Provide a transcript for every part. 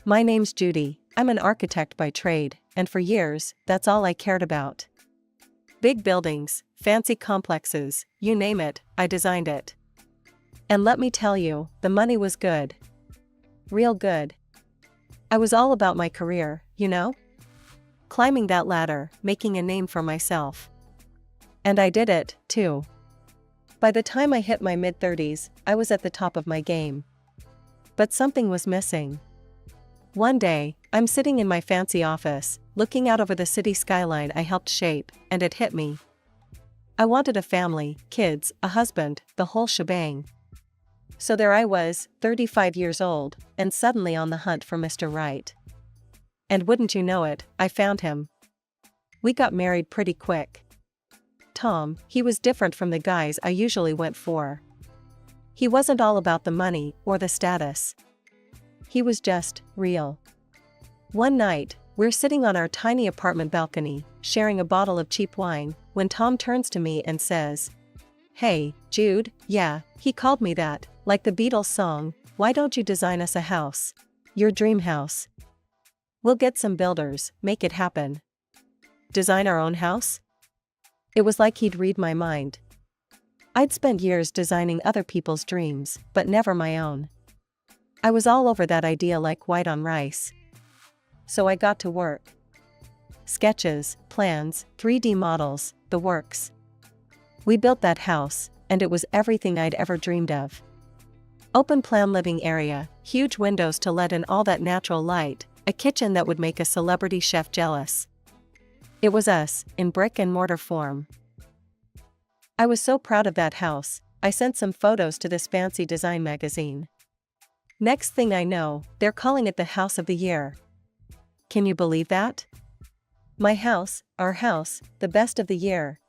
My name's Judy, I'm an architect by trade, and for years, that's all I cared about. Big buildings, fancy complexes, you name it, I designed it. And let me tell you, the money was good. Real good. I was all about my career, you know? Climbing that ladder, making a name for myself. And I did it, too. By the time I hit my mid-30s, I was at the top of my game. But something was missing. One day, I'm sitting in my fancy office, looking out over the city skyline I helped shape, and it hit me. I wanted a family, kids, a husband, the whole shebang. So there I was, 35 years old, and suddenly on the hunt for Mr. Right. And wouldn't you know it, I found him. We got married pretty quick. Tom, he was different from the guys I usually went for. He wasn't all about the money or the status. He was just real. One night, we're sitting on our tiny apartment balcony, sharing a bottle of cheap wine, when Tom turns to me and says, "Hey, Jude, yeah, he called me that, like the Beatles song, why don't you design us a house? Your dream house. We'll get some builders, make it happen." Design our own house? It was like he'd read my mind. I'd spent years designing other people's dreams, but never my own. I was all over that idea like white on rice. So I got to work. Sketches, plans, 3D models, the works. We built that house, and it was everything I'd ever dreamed of. Open plan living area, huge windows to let in all that natural light, a kitchen that would make a celebrity chef jealous. It was us, in brick and mortar form. I was so proud of that house, I sent some photos to this fancy design magazine. Next thing I know, they're calling it the House of the Year. Can you believe that? My house, our house, the best of the year.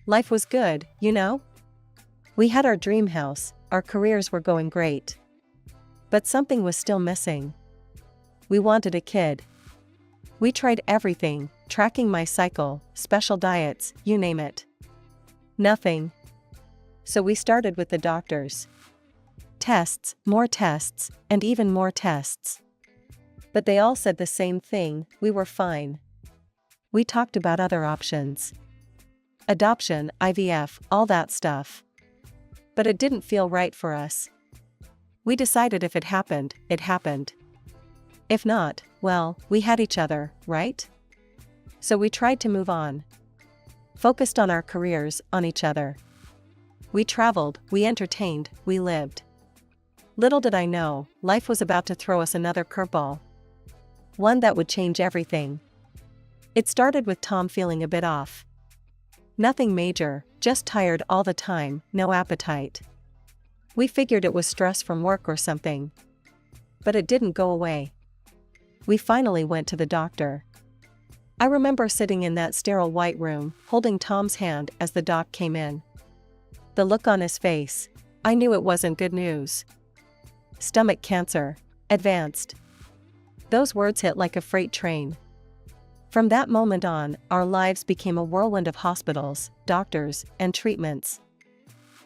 Life was good, you know? We had our dream house, our careers were going great. But something was still missing. We wanted a kid. We tried everything, tracking my cycle, special diets, you name it. Nothing. So we started with the doctors. Tests, and even more tests. But they all said the same thing, we were fine. We talked about other options. Adoption, IVF, all that stuff. But it didn't feel right for us. We decided if it happened, it happened. If not, well, we had each other, right? So we tried to move on. Focused on our careers, on each other. We traveled, we entertained, we lived. Little did I know, life was about to throw us another curveball. One that would change everything. It started with Tom feeling a bit off. Nothing major, just tired all the time, no appetite. We figured it was stress from work or something. But it didn't go away. We finally went to the doctor. I remember sitting in that sterile white room, holding Tom's hand as the doc came in. The look on his face, I knew it wasn't good news. Stomach cancer, advanced. Those words hit like a freight train. From that moment on, our lives became a whirlwind of hospitals, doctors, and treatments.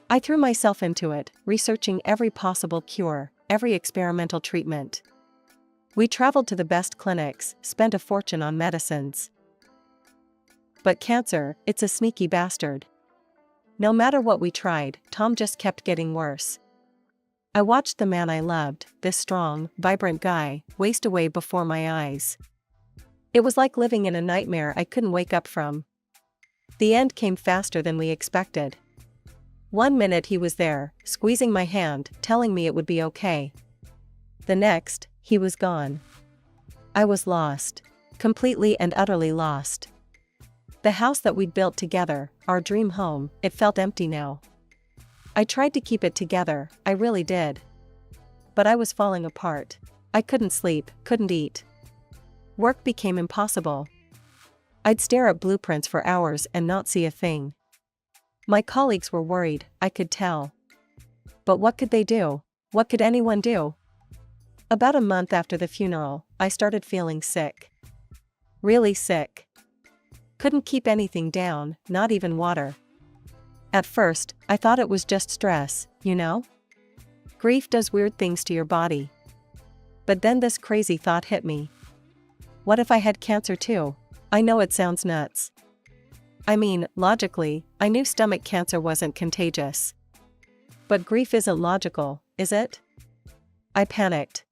I threw myself into it, researching every possible cure, every experimental treatment. We traveled to the best clinics, spent a fortune on medicines. But cancer, it's a sneaky bastard. No matter what we tried, Tom just kept getting worse. I watched the man I loved, this strong, vibrant guy, waste away before my eyes. It was like living in a nightmare I couldn't wake up from. The end came faster than we expected. One minute he was there, squeezing my hand, telling me it would be okay. The next, he was gone. I was lost. Completely and utterly lost. The house that we'd built together, our dream home, it felt empty now. I tried to keep it together, I really did. But I was falling apart. I couldn't sleep, couldn't eat. Work became impossible. I'd stare at blueprints for hours and not see a thing. My colleagues were worried, I could tell. But what could they do? What could anyone do? About a month after the funeral, I started feeling sick. Really sick. Couldn't keep anything down, not even water. At first, I thought it was just stress, you know? Grief does weird things to your body. But then this crazy thought hit me. What if I had cancer too? I know it sounds nuts. I mean, logically, I knew stomach cancer wasn't contagious. But grief isn't logical, is it? I panicked.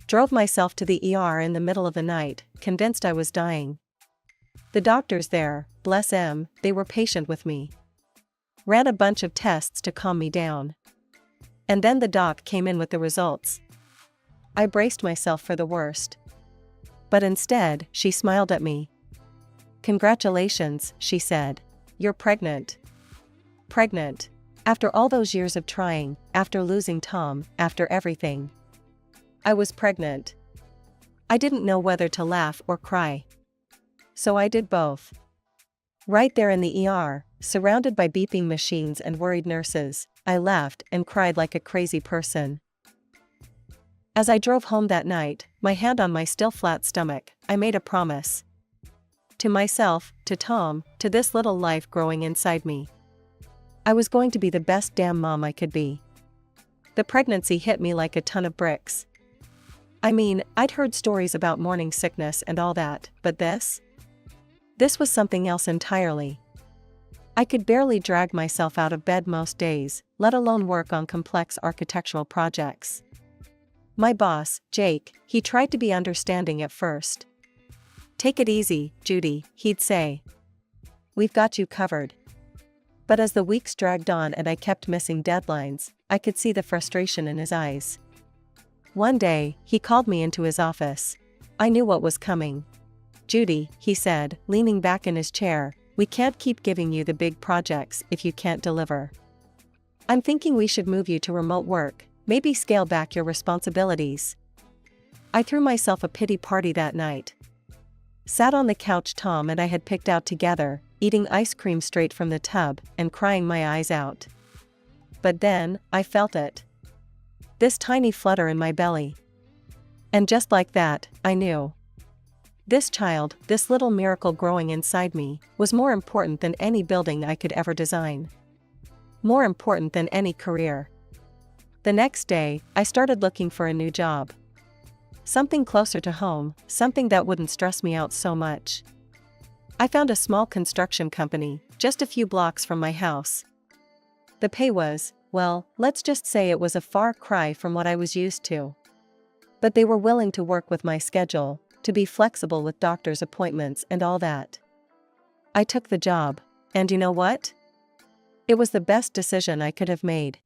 Drove myself to the ER in the middle of the night, convinced I was dying. The doctors there, bless them, they were patient with me. Ran a bunch of tests to calm me down. And then the doc came in with the results. I braced myself for the worst. But instead, she smiled at me. "Congratulations," she said. "You're pregnant." Pregnant. After all those years of trying, after losing Tom, after everything. I was pregnant. I didn't know whether to laugh or cry. So I did both. Right there in the ER, surrounded by beeping machines and worried nurses, I laughed and cried like a crazy person. As I drove home that night, my hand on my still flat stomach, I made a promise. To myself, to Tom, to this little life growing inside me. I was going to be the best damn mom I could be. The pregnancy hit me like a ton of bricks. I mean, I'd heard stories about morning sickness and all that, but this? This was something else entirely. I could barely drag myself out of bed most days, let alone work on complex architectural projects. My boss, Jake, he tried to be understanding at first. "Take it easy, Judy," he'd say. "We've got you covered." But as the weeks dragged on and I kept missing deadlines, I could see the frustration in his eyes. One day, he called me into his office. I knew what was coming. "Judy," he said, leaning back in his chair, "we can't keep giving you the big projects if you can't deliver. I'm thinking we should move you to remote work, maybe scale back your responsibilities." I threw myself a pity party that night. Sat on the couch Tom and I had picked out together, eating ice cream straight from the tub and crying my eyes out. But then, I felt it. This tiny flutter in my belly. And just like that, I knew. This child, this little miracle growing inside me, was more important than any building I could ever design. More important than any career. The next day, I started looking for a new job. Something closer to home, something that wouldn't stress me out so much. I found a small construction company, just a few blocks from my house. The pay was, well, let's just say it was a far cry from what I was used to. But they were willing to work with my schedule, to be flexible with doctor's appointments and all that. I took the job, and you know what? It was the best decision I could have made.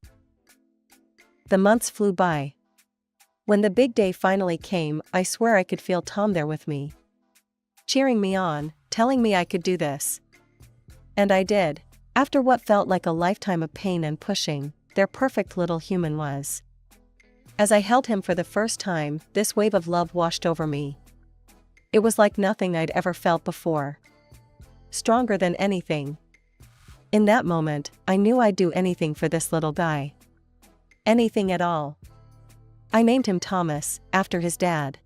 The months flew by. When the big day finally came, I swear I could feel Tom there with me. Cheering me on, telling me I could do this. And I did. After what felt like a lifetime of pain and pushing, their perfect little human was. As I held him for the first time, this wave of love washed over me. It was like nothing I'd ever felt before. Stronger than anything. In that moment, I knew I'd do anything for this little guy. Anything at all. I named him Thomas, after his dad.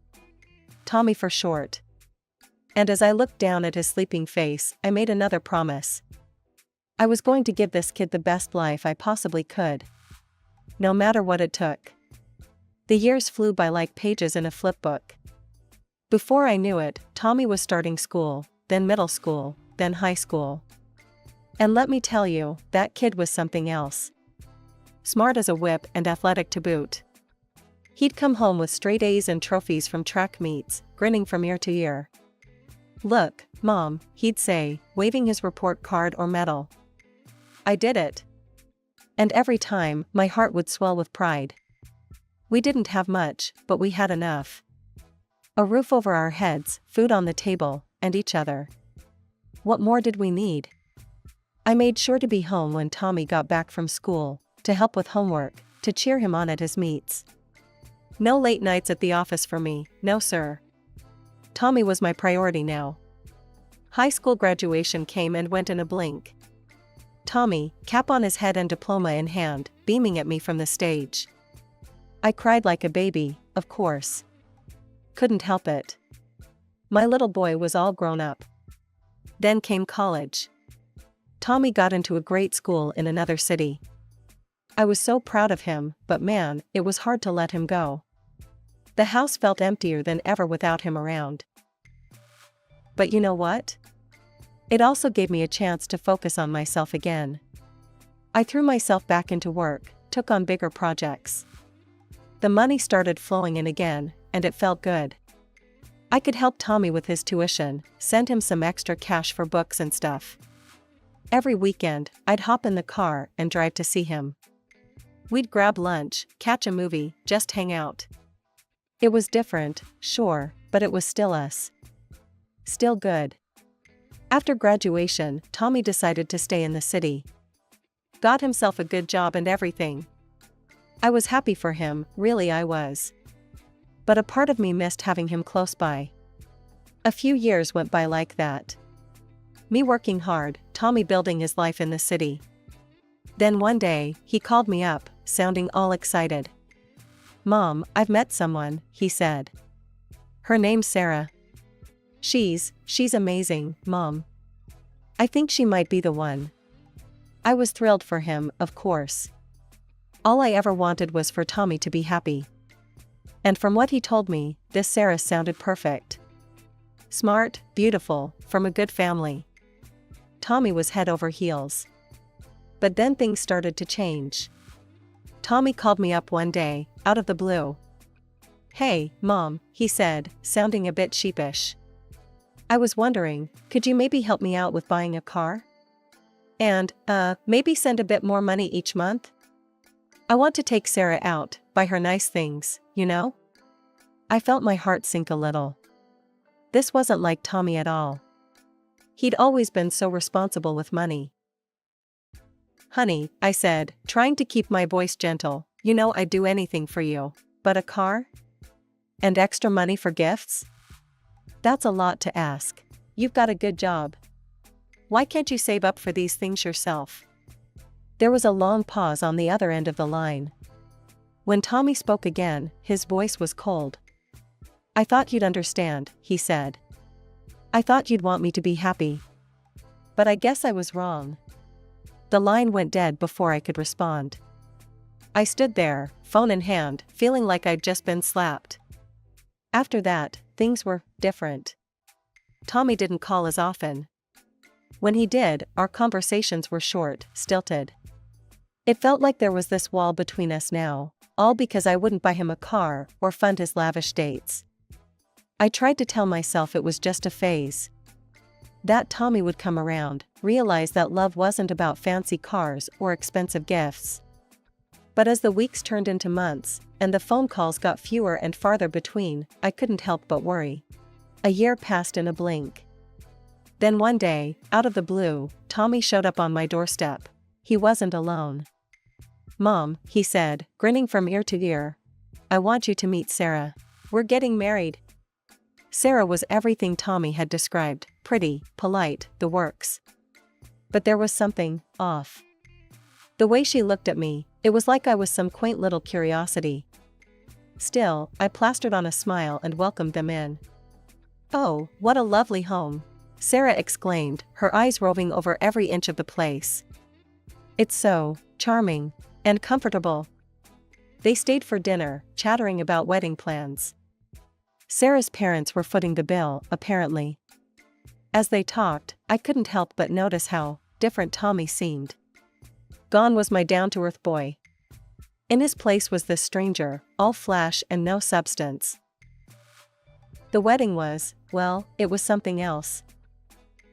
Tommy for short. And as I looked down at his sleeping face, I made another promise. I was going to give this kid the best life I possibly could. No matter what it took. The years flew by like pages in a flipbook. Before I knew it, Tommy was starting school, then middle school, then high school. And let me tell you, that kid was something else. Smart as a whip and athletic to boot. He'd come home with straight A's and trophies from track meets, grinning from ear to ear. "Look, Mom," he'd say, waving his report card or medal. "I did it." And every time, my heart would swell with pride. We didn't have much, but we had enough. A roof over our heads, food on the table, and each other. What more did we need? I made sure to be home when Tommy got back from school, to help with homework, to cheer him on at his meets. No late nights at the office for me, no sir. Tommy was my priority now. High school graduation came and went in a blink. Tommy, cap on his head and diploma in hand, beaming at me from the stage. I cried like a baby, of course. Couldn't help it. My little boy was all grown up. Then came college. Tommy got into a great school in another city. I was so proud of him, but man, it was hard to let him go. The house felt emptier than ever without him around. But you know what? It also gave me a chance to focus on myself again. I threw myself back into work, took on bigger projects. The money started flowing in again, and it felt good. I could help Tommy with his tuition, send him some extra cash for books and stuff. Every weekend, I'd hop in the car and drive to see him. We'd grab lunch, catch a movie, just hang out. It was different, sure, but it was still us. Still good. After graduation, Tommy decided to stay in the city. Got himself a good job and everything. I was happy for him, really I was. But a part of me missed having him close by. A few years went by like that. Me working hard, Tommy building his life in the city. Then one day, he called me up, sounding all excited. "Mom, I've met someone," he said. "Her name's Sarah. She's amazing, Mom. I think she might be the one." I was thrilled for him, of course. All I ever wanted was for Tommy to be happy. And from what he told me, this Sarah sounded perfect. Smart, beautiful, from a good family. Tommy was head over heels. But then things started to change. Tommy called me up one day, out of the blue. "Hey, Mom," he said, sounding a bit sheepish. "I was wondering, could you maybe help me out with buying a car? And, maybe send a bit more money each month? I want to take Sarah out, buy her nice things, you know?" I felt my heart sink a little. This wasn't like Tommy at all. He'd always been so responsible with money. "Honey," I said, trying to keep my voice gentle, "you know I'd do anything for you. But a car? And extra money for gifts? That's a lot to ask. You've got a good job. Why can't you save up for these things yourself?" There was a long pause on the other end of the line. When Tommy spoke again, his voice was cold. "I thought you'd understand," he said. "I thought you'd want me to be happy. But I guess I was wrong." The line went dead before I could respond. I stood there, phone in hand, feeling like I'd just been slapped. After that, things were different. Tommy didn't call as often. When he did, our conversations were short, stilted. It felt like there was this wall between us now, all because I wouldn't buy him a car or fund his lavish dates. I tried to tell myself it was just a phase. That Tommy would come around, realize that love wasn't about fancy cars or expensive gifts. But as the weeks turned into months, and the phone calls got fewer and farther between, I couldn't help but worry. A year passed in a blink. Then one day, out of the blue, Tommy showed up on my doorstep. He wasn't alone. "Mom," he said, grinning from ear to ear, "I want you to meet Sarah. We're getting married." Sarah was everything Tommy had described, pretty, polite, the works. But there was something off. The way she looked at me, it was like I was some quaint little curiosity. Still, I plastered on a smile and welcomed them in. "Oh, what a lovely home," Sarah exclaimed, her eyes roving over every inch of the place. "It's so charming and comfortable." They stayed for dinner, chattering about wedding plans. Sarah's parents were footing the bill, apparently. As they talked, I couldn't help but notice how different Tommy seemed. Gone was my down-to-earth boy. In his place was this stranger, all flash and no substance. The wedding was, well, it was something else.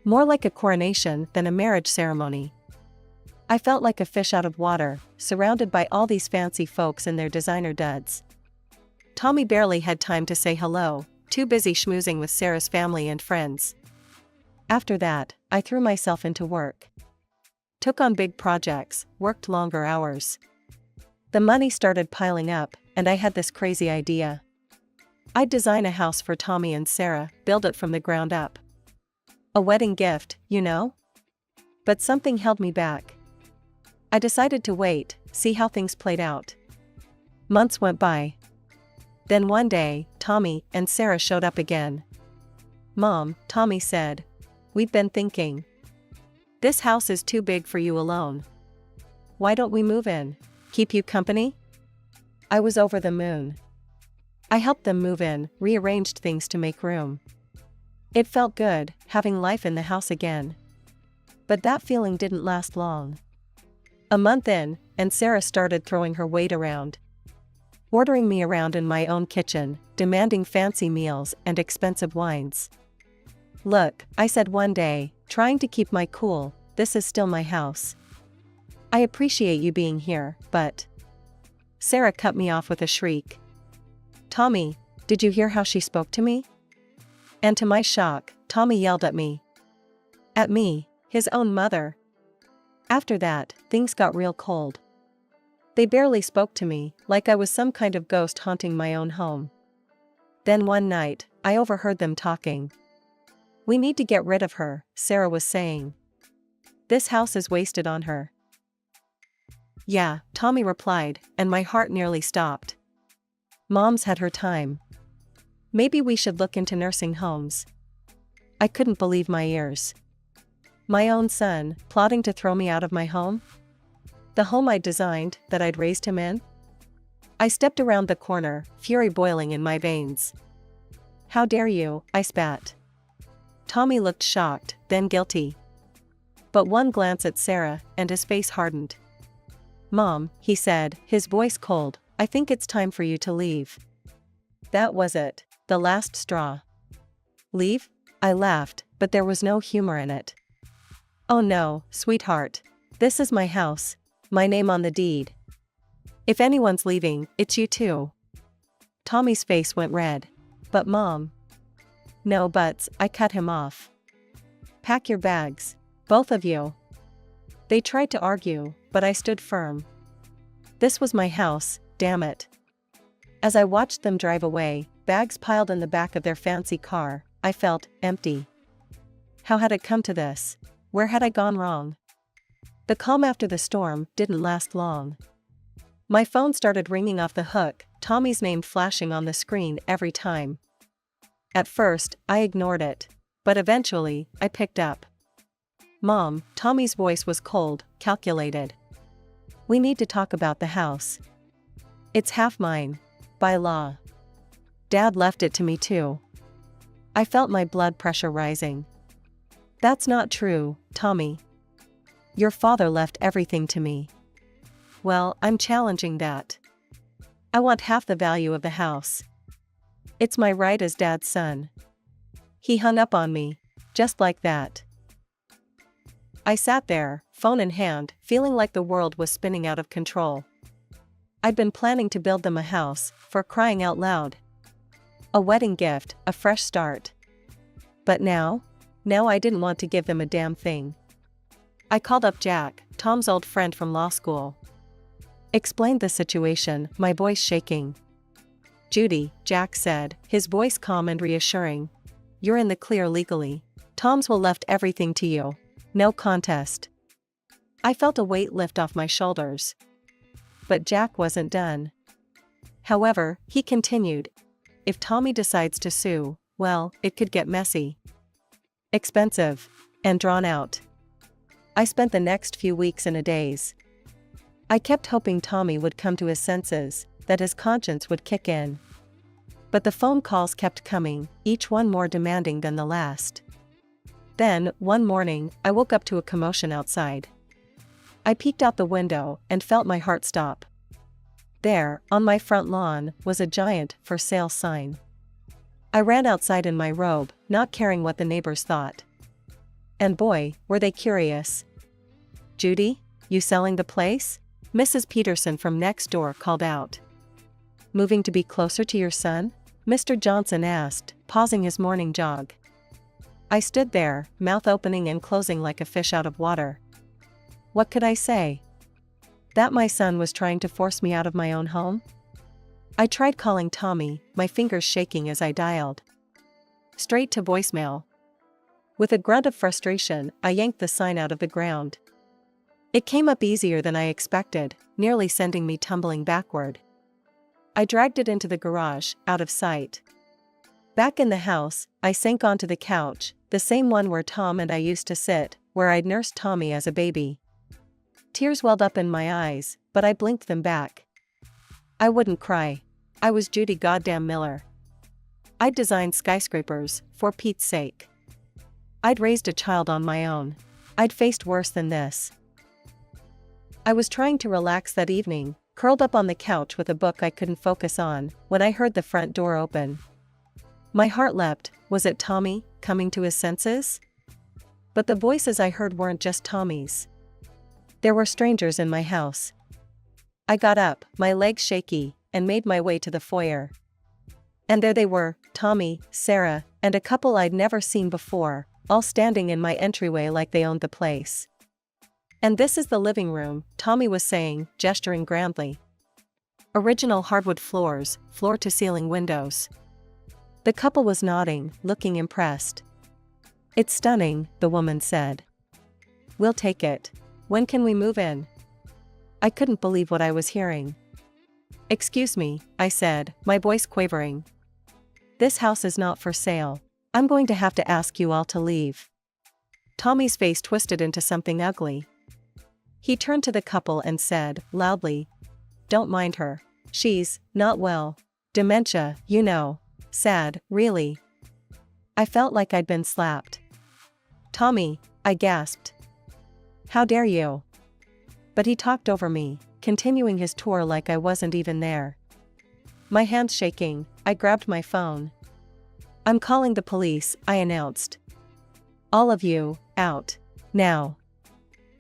More like a coronation than a marriage ceremony. I felt like a fish out of water, surrounded by all these fancy folks in their designer duds. Tommy barely had time to say hello, too busy schmoozing with Sarah's family and friends. After that, I threw myself into work. Took on big projects, worked longer hours. The money started piling up, and I had this crazy idea. I'd design a house for Tommy and Sarah, build it from the ground up. A wedding gift, you know? But something held me back. I decided to wait, see how things played out. Months went by. Then one day, Tommy and Sarah showed up again. "Mom," Tommy said, "we've been thinking. This house is too big for you alone. Why don't we move in? Keep you company?" I was over the moon. I helped them move in, rearranged things to make room. It felt good, having life in the house again. But that feeling didn't last long. A month in, and Sarah started throwing her weight around. Ordering me around in my own kitchen, demanding fancy meals and expensive wines. "Look," I said one day, trying to keep my cool, "this is still my house. I appreciate you being here, but..." Sarah cut me off with a shriek. "Tommy, did you hear how she spoke to me?" And to my shock, Tommy yelled at me. At me, his own mother. After that, things got real cold. They barely spoke to me, like I was some kind of ghost haunting my own home. Then one night, I overheard them talking. "We need to get rid of her," Sarah was saying. "This house is wasted on her." "Yeah," Tommy replied, and my heart nearly stopped. Mom's had her time. Maybe we should look into nursing homes. I couldn't believe my ears. My own son, plotting to throw me out of my home? The home I'd designed, that I'd raised him in? I stepped around the corner, fury boiling in my veins. "How dare you," I spat. Tommy looked shocked, then guilty. But one glance at Sarah, and his face hardened. "Mom," he said, his voice cold, "I think it's time for you to leave." That was it, the last straw. "Leave?" I laughed, but there was no humor in it. "Oh no, sweetheart. This is my house, my name on the deed. If anyone's leaving, it's you too." Tommy's face went red. "But Mom..." "No buts," I cut him off. "Pack your bags. Both of you." They tried to argue, but I stood firm. This was my house, damn it. As I watched them drive away, bags piled in the back of their fancy car, I felt empty. How had it come to this? Where had I gone wrong? The calm after the storm didn't last long. My phone started ringing off the hook, Tommy's name flashing on the screen every time. At first, I ignored it, but eventually, I picked up. "Mom," Tommy's voice was cold, calculated. "We need to talk about the house. It's half mine, by law. Dad left it to me too." I felt my blood pressure rising. "That's not true, Tommy. Your father left everything to me." "Well, I'm challenging that. I want half the value of the house. It's my right as Dad's son." He hung up on me, just like that. I sat there, phone in hand, feeling like the world was spinning out of control. I'd been planning to build them a house, for crying out loud. A wedding gift, a fresh start. But now I didn't want to give them a damn thing. I called up Jack, Tom's old friend from law school. Explained the situation, my voice shaking. "Judy," Jack said, his voice calm and reassuring. "You're in the clear legally. Tom's will left everything to you. No contest." I felt a weight lift off my shoulders. But Jack wasn't done. However, he continued, "If Tommy decides to sue, well, it could get messy. Expensive. And drawn out." I spent the next few weeks in a daze. I kept hoping Tommy would come to his senses, that his conscience would kick in. But the phone calls kept coming, each one more demanding than the last. Then, one morning, I woke up to a commotion outside. I peeked out the window and felt my heart stop. There, on my front lawn, was a giant "for sale" sign. I ran outside in my robe, not caring what the neighbors thought. And boy, were they curious. "Judy, you selling the place?" Mrs. Peterson from next door called out. "Moving to be closer to your son?" Mr. Johnson asked, pausing his morning jog. I stood there, mouth opening and closing like a fish out of water. What could I say? That my son was trying to force me out of my own home? I tried calling Tommy, my fingers shaking as I dialed. Straight to voicemail. With a grunt of frustration, I yanked the sign out of the ground. It came up easier than I expected, nearly sending me tumbling backward. I dragged it into the garage, out of sight. Back in the house, I sank onto the couch, the same one where Tom and I used to sit, where I'd nursed Tommy as a baby. Tears welled up in my eyes, but I blinked them back. I wouldn't cry. I was Judy Goddamn Miller. I'd designed skyscrapers, for Pete's sake. I'd raised a child on my own. I'd faced worse than this. I was trying to relax that evening, curled up on the couch with a book I couldn't focus on, when I heard the front door open. My heart leapt. Was it Tommy, coming to his senses? But the voices I heard weren't just Tommy's. There were strangers in my house. I got up, my legs shaky, and made my way to the foyer. And there they were, Tommy, Sarah, and a couple I'd never seen before, all standing in my entryway like they owned the place. "And this is the living room," Tommy was saying, gesturing grandly. "Original hardwood floors, floor-to-ceiling windows." The couple was nodding, looking impressed. "It's stunning," the woman said. "We'll take it. When can we move in?" I couldn't believe what I was hearing. "Excuse me," I said, my voice quavering. "This house is not for sale. I'm going to have to ask you all to leave." Tommy's face twisted into something ugly. He turned to the couple and said, loudly, "Don't mind her. She's not well. Dementia, you know. Sad, really." I felt like I'd been slapped. "Tommy," I gasped. "How dare you?" But he talked over me, continuing his tour like I wasn't even there. My hands shaking, I grabbed my phone. "I'm calling the police," I announced. "All of you, out. Now."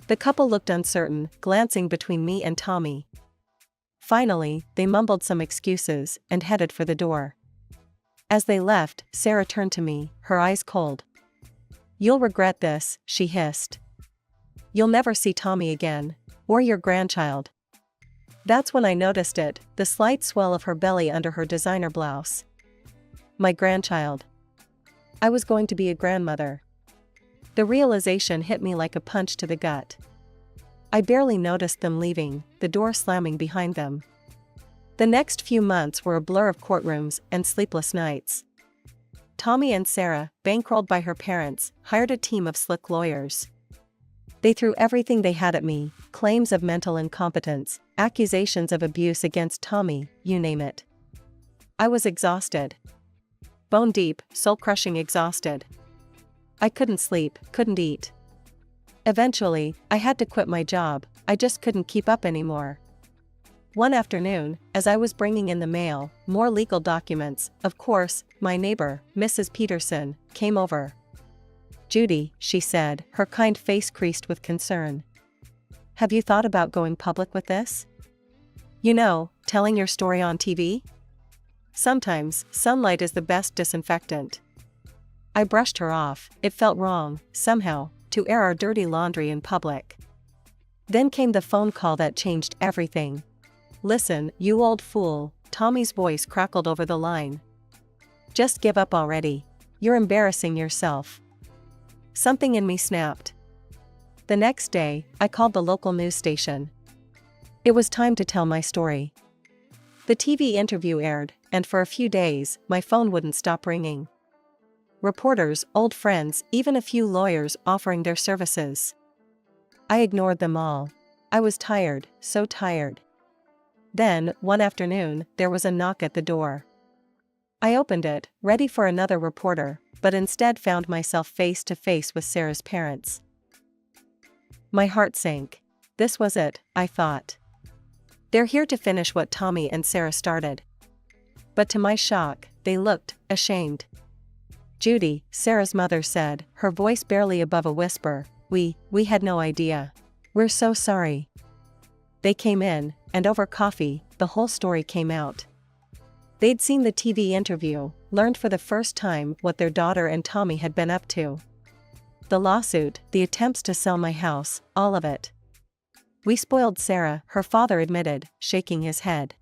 The couple looked uncertain, glancing between me and Tommy. Finally, they mumbled some excuses and headed for the door. As they left, Sarah turned to me, her eyes cold. "You'll regret this," she hissed. "You'll never see Tommy again. Or your grandchild." That's when I noticed it, the slight swell of her belly under her designer blouse. My grandchild. I was going to be a grandmother. The realization hit me like a punch to the gut. I barely noticed them leaving, the door slamming behind them. The next few months were a blur of courtrooms and sleepless nights. Tommy and Sarah, bankrolled by her parents, hired a team of slick lawyers. They threw everything they had at me, claims of mental incompetence, accusations of abuse against Tommy, you name it. I was exhausted. Bone deep, soul-crushing exhausted. I couldn't sleep, couldn't eat. Eventually, I had to quit my job, I just couldn't keep up anymore. One afternoon, as I was bringing in the mail, more legal documents, of course, my neighbor, Mrs. Peterson, came over. "Judy," she said, her kind face creased with concern. "Have you thought about going public with this? You know, telling your story on TV? Sometimes, sunlight is the best disinfectant." I brushed her off. It felt wrong, somehow, to air our dirty laundry in public. Then came the phone call that changed everything. "Listen, you old fool," Tommy's voice crackled over the line. "Just give up already. You're embarrassing yourself." Something in me snapped. The next day, I called the local news station. It was time to tell my story. The TV interview aired, and for a few days, my phone wouldn't stop ringing. Reporters, old friends, even a few lawyers offering their services. I ignored them all. I was tired, so tired. Then, one afternoon, there was a knock at the door. I opened it, ready for another reporter, but instead found myself face to face with Sarah's parents. My heart sank. This was it, I thought. They're here to finish what Tommy and Sarah started. But to my shock, they looked ashamed. "Judy," Sarah's mother said, her voice barely above a whisper, we had no idea. We're so sorry." They came in, and over coffee, the whole story came out. They'd seen the TV interview, learned for the first time what their daughter and Tommy had been up to. The lawsuit, the attempts to sell my house, all of it. "We spoiled Sarah," her father admitted, shaking his head.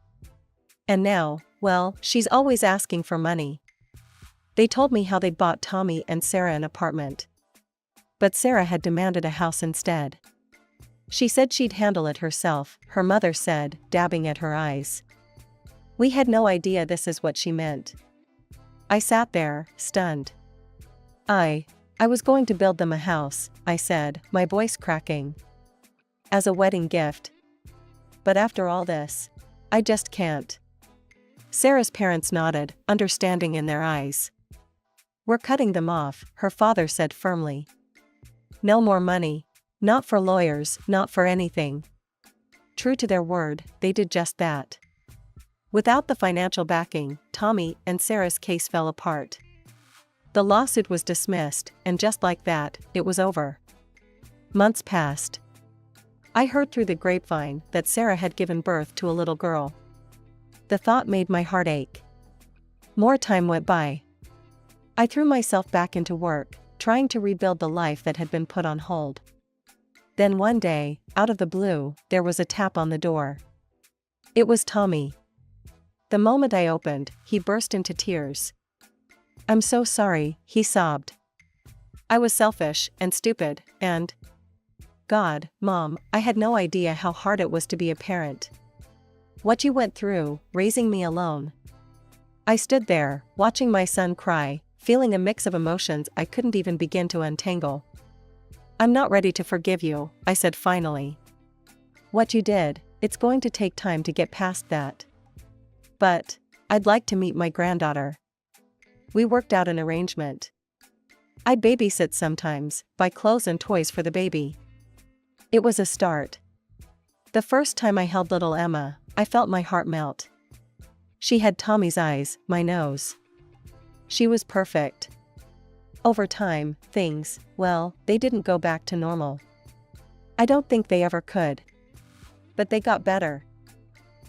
"And now, well, she's always asking for money." They told me how they'd bought Tommy and Sarah an apartment. But Sarah had demanded a house instead. She said she'd handle it herself, her mother said, dabbing at her eyes. We had no idea this is what she meant. I sat there, stunned. I was going to build them a house, I said, my voice cracking. As a wedding gift. But after all this, I just can't. Sarah's parents nodded, understanding in their eyes. "We're cutting them off," her father said firmly. "No more money. Not for lawyers, not for anything." True to their word, they did just that. Without the financial backing, Tommy and Sarah's case fell apart. The lawsuit was dismissed, and just like that, it was over. Months passed. I heard through the grapevine that Sarah had given birth to a little girl. The thought made my heart ache. More time went by. I threw myself back into work, trying to rebuild the life that had been put on hold. Then one day, out of the blue, there was a tap on the door. It was Tommy. The moment I opened, he burst into tears. "I'm so sorry," he sobbed. "I was selfish and stupid, and God, Mom, I had no idea how hard it was to be a parent. What you went through, raising me alone." I stood there, watching my son cry, feeling a mix of emotions I couldn't even begin to untangle. "I'm not ready to forgive you," I said finally. "What you did, it's going to take time to get past that. But I'd like to meet my granddaughter." We worked out an arrangement. I'd babysit sometimes, buy clothes and toys for the baby. It was a start. The first time I held little Emma, I felt my heart melt. She had Tommy's eyes, my nose. She was perfect. Over time, things, well, they didn't go back to normal. I don't think they ever could. But they got better.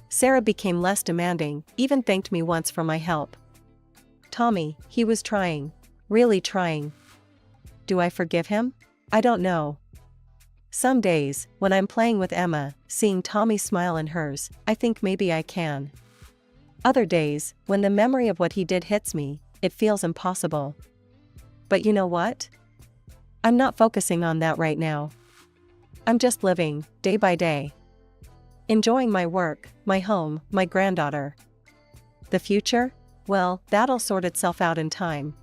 Sarah became less demanding, even thanked me once for my help. Tommy, he was trying. Really trying. Do I forgive him? I don't know. Some days, when I'm playing with Emma, seeing Tommy smile in hers, I think maybe I can. Other days, when the memory of what he did hits me, it feels impossible. But you know what? I'm not focusing on that right now. I'm just living, day by day. Enjoying my work, my home, my granddaughter. The future? Well, that'll sort itself out in time.